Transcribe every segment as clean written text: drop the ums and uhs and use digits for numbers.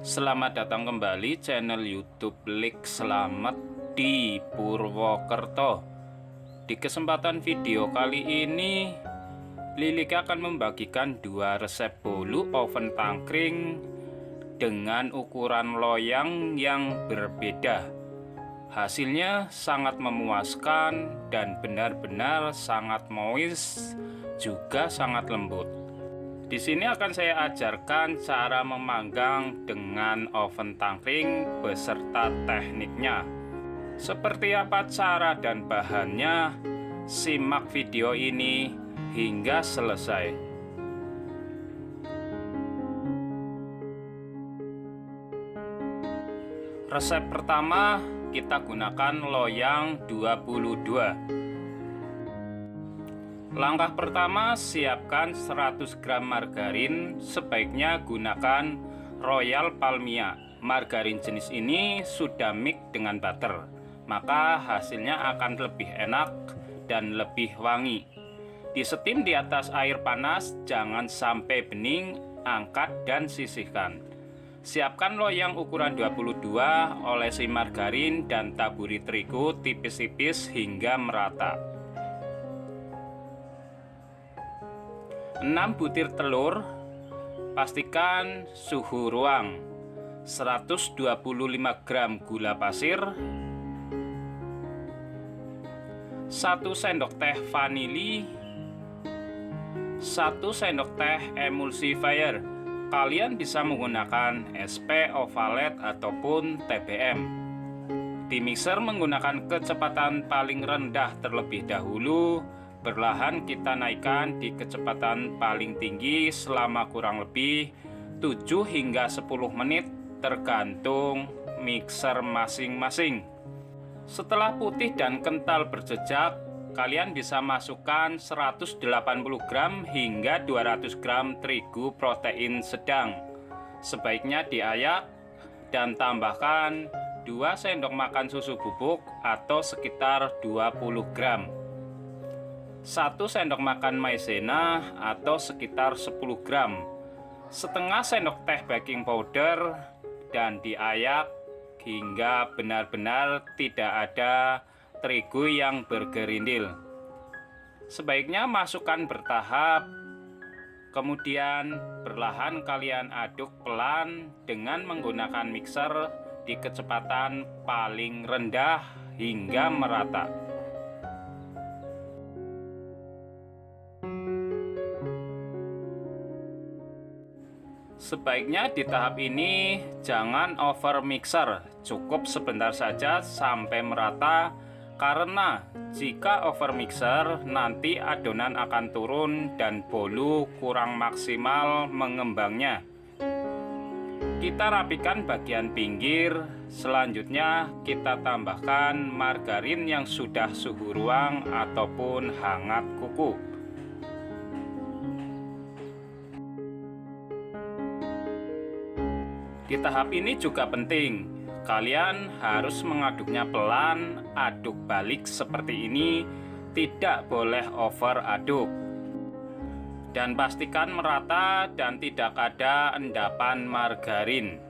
Selamat datang kembali channel YouTube Lik Slamet di Purwokerto. Di kesempatan video kali ini, Lilik akan membagikan dua resep bolu oven tangkring dengan ukuran loyang yang berbeda. Hasilnya sangat memuaskan dan benar-benar sangat moist, juga sangat lembut. Di sini akan saya ajarkan cara memanggang dengan oven tangkring beserta tekniknya. Seperti apa cara dan bahannya? Simak video ini hingga selesai. Resep pertama, kita gunakan loyang 22. Langkah pertama, siapkan 100 gram margarin. Sebaiknya gunakan Royal Palmia. Margarin jenis ini sudah mix dengan butter, maka hasilnya akan lebih enak dan lebih wangi. Disetim di atas air panas, jangan sampai bening, angkat dan sisihkan. Siapkan loyang ukuran 22, olesi margarin dan taburi terigu tipis-tipis hingga merata. 6 butir telur, pastikan suhu ruang. 125 gram gula pasir, 1 sendok teh vanili, 1 sendok teh emulsifier. Kalian bisa menggunakan SP Ovalet ataupun TBM. Di mixer menggunakan kecepatan paling rendah terlebih dahulu. Perlahan kita naikkan di kecepatan paling tinggi selama kurang lebih 7 hingga 10 menit tergantung mixer masing-masing. Setelah putih dan kental berjejak, kalian bisa masukkan 180 gram hingga 200 gram terigu protein sedang. Sebaiknya diayak dan tambahkan 2 sendok makan susu bubuk atau sekitar 20 gram. 1 sendok makan maizena atau sekitar 10 gram, setengah sendok teh baking powder, dan diayak hingga benar-benar tidak ada terigu yang bergerindil. Sebaiknya masukkan bertahap, kemudian perlahan kalian aduk pelan dengan menggunakan mixer di kecepatan paling rendah hingga merata. Sebaiknya di tahap ini jangan over mixer, cukup sebentar saja sampai merata, karena jika over mixer nanti adonan akan turun dan bolu kurang maksimal mengembangnya. Kita rapikan bagian pinggir, selanjutnya kita tambahkan margarin yang sudah suhu ruang ataupun hangat kuku. Di tahap ini juga penting, kalian harus mengaduknya pelan, aduk balik seperti ini, tidak boleh over aduk. Dan pastikan merata dan tidak ada endapan margarin.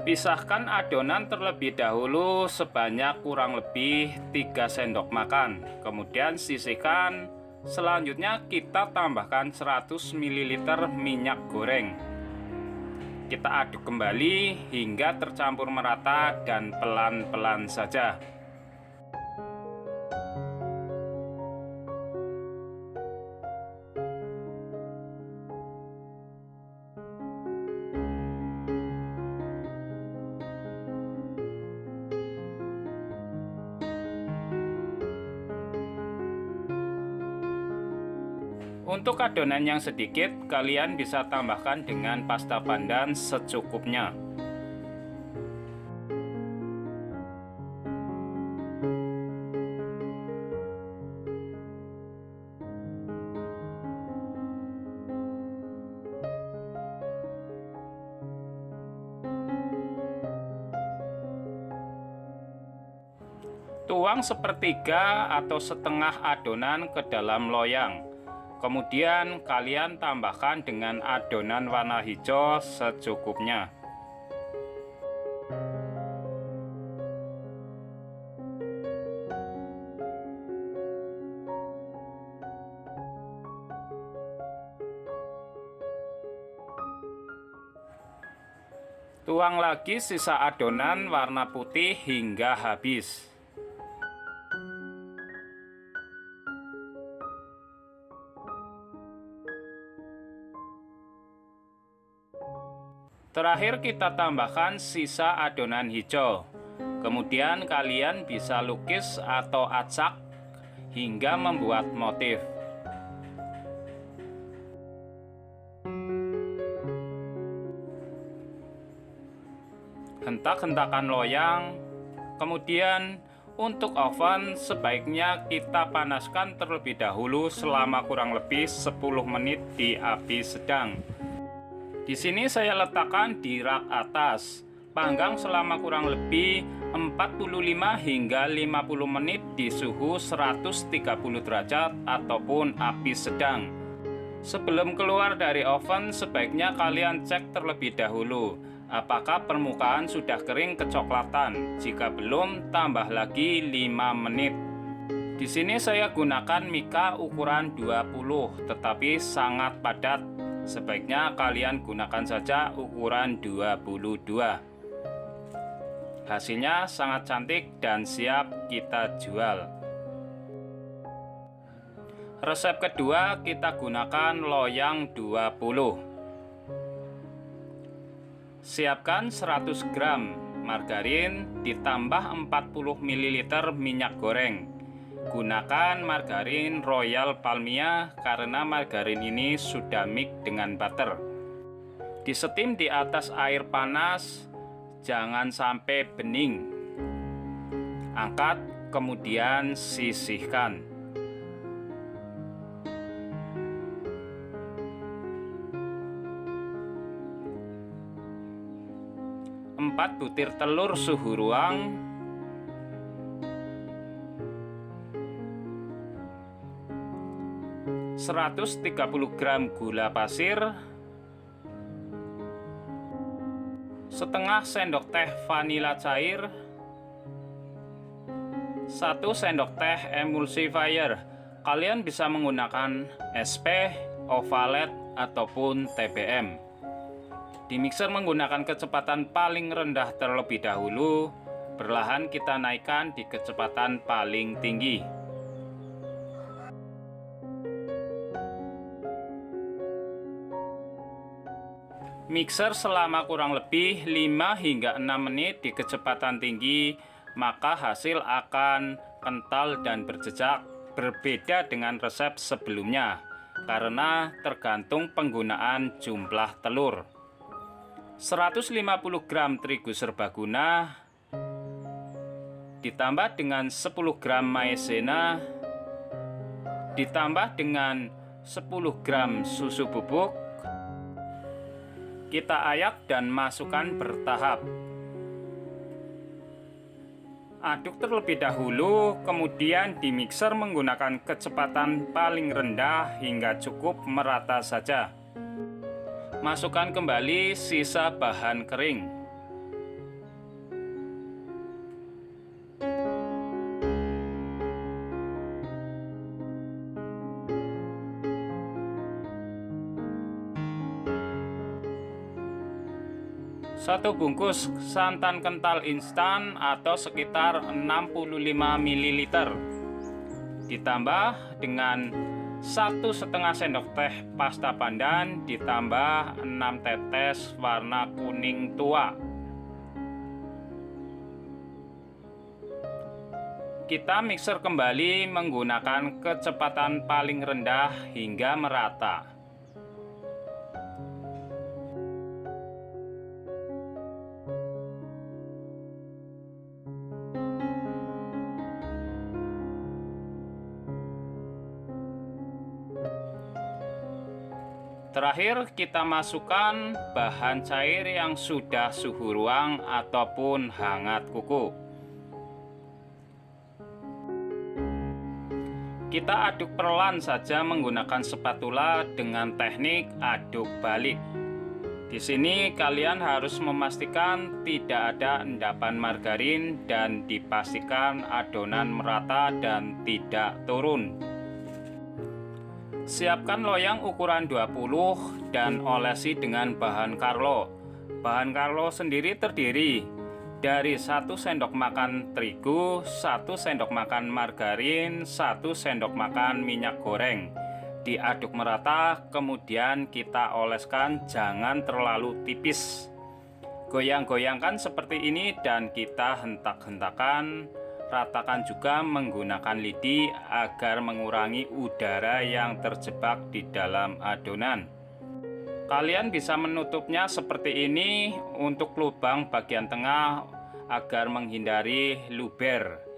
Pisahkan adonan terlebih dahulu sebanyak kurang lebih 3 sendok makan, kemudian sisihkan. Selanjutnya kita tambahkan 100 ml minyak goreng. Kita aduk kembali hingga tercampur merata dan pelan-pelan saja. Untuk adonan yang sedikit, kalian bisa tambahkan dengan pasta pandan secukupnya. Tuang sepertiga atau setengah adonan ke dalam loyang. Kemudian kalian tambahkan dengan adonan warna hijau secukupnya. Tuang lagi sisa adonan warna putih hingga habis. Terakhir kita tambahkan sisa adonan hijau. Kemudian kalian bisa lukis atau acak hingga membuat motif. Hentak-hentakan loyang. Kemudian untuk oven sebaiknya kita panaskan terlebih dahulu selama kurang lebih 10 menit di api sedang. Di sini saya letakkan di rak atas. Panggang selama kurang lebih 45 hingga 50 menit di suhu 130 derajat ataupun api sedang. Sebelum keluar dari oven sebaiknya kalian cek terlebih dahulu apakah permukaan sudah kering kecoklatan. Jika belum, tambah lagi 5 menit. Di sini saya gunakan mika ukuran 20, tetapi sangat padat. Sebaiknya kalian gunakan saja ukuran 22. Hasilnya sangat cantik dan siap kita jual. Resep kedua kita gunakan loyang 20. Siapkan 100 gram margarin ditambah 40 ml minyak goreng. Gunakan margarin Royal Palmia karena margarin ini sudah mix dengan butter. Disetim di atas air panas, jangan sampai bening. Angkat, kemudian sisihkan. 4 butir telur suhu ruang, 130 gram gula pasir, setengah sendok teh vanila cair, 1 sendok teh emulsifier. Kalian bisa menggunakan SP, Ovalet, ataupun TBM. Di mixer menggunakan kecepatan paling rendah terlebih dahulu, perlahan kita naikkan di kecepatan paling tinggi. Mixer selama kurang lebih 5 hingga 6 menit di kecepatan tinggi, maka hasil akan kental dan berjejak, berbeda dengan resep sebelumnya, karena tergantung penggunaan jumlah telur. 150 gram terigu serbaguna ditambah dengan 10 gram maizena ditambah dengan 10 gram susu bubuk. Kita ayak dan masukkan bertahap. Aduk terlebih dahulu, kemudian di mixer menggunakan kecepatan paling rendah hingga cukup merata saja. Masukkan kembali sisa bahan kering. Satu bungkus santan kental instan atau sekitar 65 ml. Ditambah dengan 1,5 sendok teh pasta pandan ditambah 6 tetes warna kuning tua. Kita mixer kembali menggunakan kecepatan paling rendah hingga merata. Terakhir kita masukkan bahan cair yang sudah suhu ruang ataupun hangat kuku. Kita aduk perlahan saja menggunakan spatula dengan teknik aduk balik. Di sini kalian harus memastikan tidak ada endapan margarin dan dipastikan adonan merata dan tidak turun. Siapkan loyang ukuran 20 dan olesi dengan bahan Carlo. Bahan Carlo sendiri terdiri dari 1 sendok makan terigu, 1 sendok makan margarin, 1 sendok makan minyak goreng. Diaduk merata, kemudian kita oleskan, jangan terlalu tipis. Goyang-goyangkan seperti ini dan kita hentak-hentakan. Ratakan juga menggunakan lidi agar mengurangi udara yang terjebak di dalam adonan. Kalian bisa menutupnya seperti ini untuk lubang bagian tengah agar menghindari luber.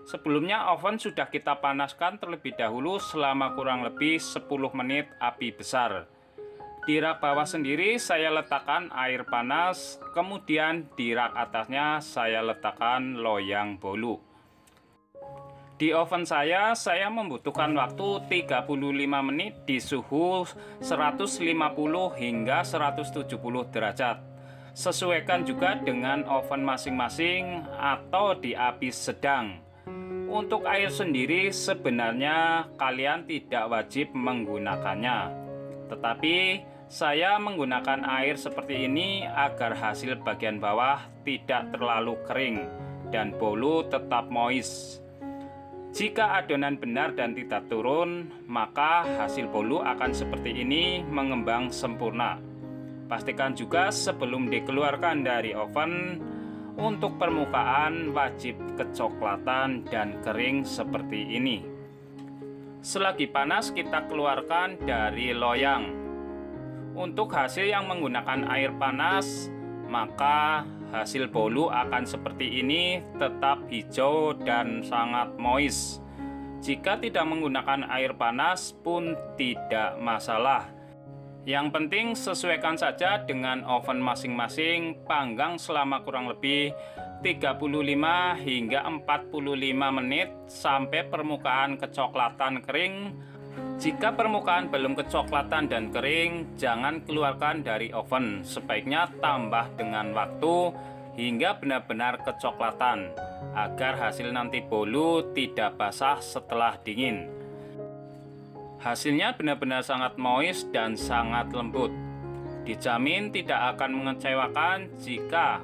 Sebelumnya oven sudah kita panaskan terlebih dahulu selama kurang lebih 10 menit api besar. Di rak bawah sendiri saya letakkan air panas, kemudian di rak atasnya saya letakkan loyang bolu. Di oven saya membutuhkan waktu 35 menit di suhu 150 hingga 170 derajat. Sesuaikan juga dengan oven masing-masing atau di api sedang. Untuk air sendiri sebenarnya kalian tidak wajib menggunakannya. Tetapi saya menggunakan air seperti ini agar hasil bagian bawah tidak terlalu kering dan bolu tetap moist. Jika adonan benar dan tidak turun, maka hasil bolu akan seperti ini, mengembang sempurna. Pastikan juga sebelum dikeluarkan dari oven, untuk permukaan wajib kecoklatan dan kering seperti ini. Selagi panas kita keluarkan dari loyang. Untuk hasil yang menggunakan air panas, maka hasil bolu akan seperti ini, tetap hijau dan sangat moist. Jika tidak menggunakan air panas pun tidak masalah. Yang penting sesuaikan saja dengan oven masing-masing, panggang selama kurang lebih 35 hingga 45 menit sampai permukaan kecoklatan kering. Jika permukaan belum kecoklatan dan kering, jangan keluarkan dari oven. Sebaiknya tambah dengan waktu hingga benar-benar kecoklatan, agar hasil nanti bolu tidak basah setelah dingin. Hasilnya benar-benar sangat moist dan sangat lembut. Dijamin tidak akan mengecewakan jika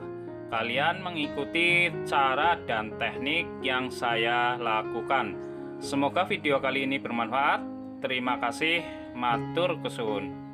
kalian mengikuti cara dan teknik yang saya lakukan. Semoga video kali ini bermanfaat. Terima kasih, matur kesuwun.